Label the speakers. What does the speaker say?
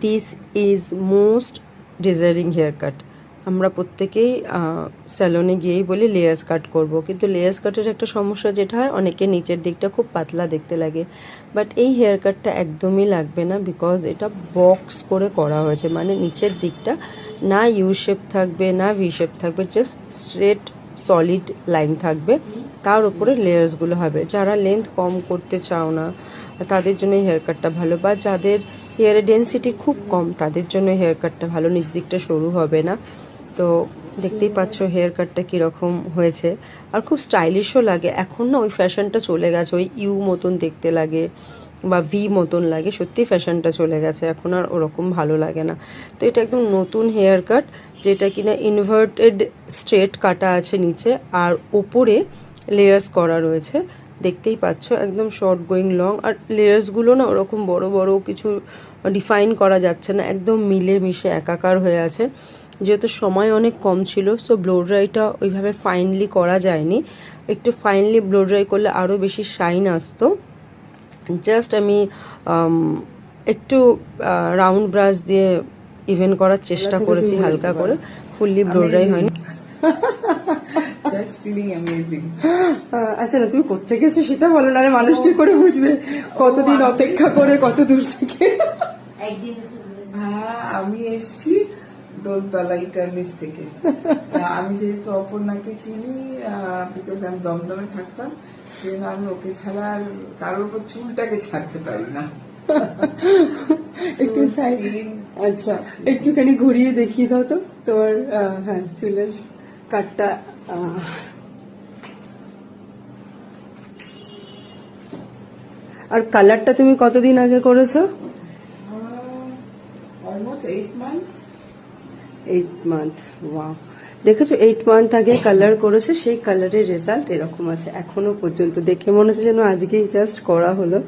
Speaker 1: This is most desiring hair cut. আমরা প্রত্যেকেই স্যালনে গিয়েই বলি লেয়ার্স কাট করব, কিন্তু লেয়ার্স কাটের একটা সমস্যা যেটা হয়, অনেকে নিচের দিকটা খুব পাতলা দেখতে লাগে, বাট এই হেয়ার কাটটা একদমই লাগবে না, বিকজ এটা বক্স করে করা হয়েছে। মানে নিচের দিকটা না ইউ শেপ থাকবে না ভি শেপ থাকবে, জাস্ট স্ট্রেট সলিড লাইন থাকবে, তার উপরে লেয়ার্সগুলো হবে। যারা লেন্থ কম করতে চাও না তাদের জন্য এই হেয়ার কাটটা ভালো, বা যাদের হেয়ারের ডেন্সিটি খুব কম তাদের জন্য হেয়ার কাটটা ভালো, নিচ দিকটা সরু হবে না। তো দেখতেই পাচ্ছ হেয়ার কাটটা কীরকম হয়েছে, আর খুব স্টাইলিশও লাগে। এখন না ওই ফ্যাশনটা চলে গেছে, ওই ইউ মতন দেখতে লাগে বা ভি মতন লাগে, সত্যি ফ্যাশনটা চলে গেছে, এখন আর ওরকম ভালো লাগে না। তো এটা একদম নতুন হেয়ার কাট, যেটা কিনা ইনভার্টেড স্ট্রেট কাটা আছে নিচে, আর ওপরে লেয়ার্স করা রয়েছে। দেখতেই পাচ্ছ একদম শর্ট গোয়িং লং, আর লেয়ার্সগুলো না ওরকম বড় বড় কিছু ডিফাইন করা যাচ্ছে না, একদম মিলে মিশে একাকার হয়ে আছে। যেহেতু সময় অনেক কম ছিল, সো ব্লো ড্রাইটা ওইভাবে ফাইনলি করা যায়নি। একটু ফাইনলি ব্লো ড্রাই করলে আরও বেশি শাইন আসতো। জাস্ট আমি একটু রাউন্ড ব্রাশ দিয়ে ইভেন করার চেষ্টা করেছি হালকা করে, ফুললি ব্লো ড্রাই হয়নি। আচ্ছা না, তুমি কোথেকে গেছো সেটা বলো না, মানুষ কি করে বুঝবে কতদিন অপেক্ষা করে কত দূর থেকে?
Speaker 2: হ্যাঁ, আমি এসছি দোলতলা ইটার্নিস থেকে। আমি যেহেতু অপর্ণাকে চিনি, বিকজ আমি দমদমে থাকতাম, সেজন্য আমি ওকে ছাড়া আর কারোর উপর চুলটাকে ছাড়তে পারি না।
Speaker 1: একটু আচ্ছা, একটুখানি ঘুরিয়ে দেখিয়ে দাও তো তোমার হ্যাঁ চুলের কাটটা। আর কালারটা তুমি কতদিন আগে করেছো?
Speaker 2: Almost 8 months।
Speaker 1: 8 month, wow. দেখেছো 8 month আগে কালার করেছে, সেই কালারের রেজাল্ট এরকম আছে এখনো পর্যন্ত। দেখে মনে হচ্ছে যেন আজকেই জাস্ট করা হলো।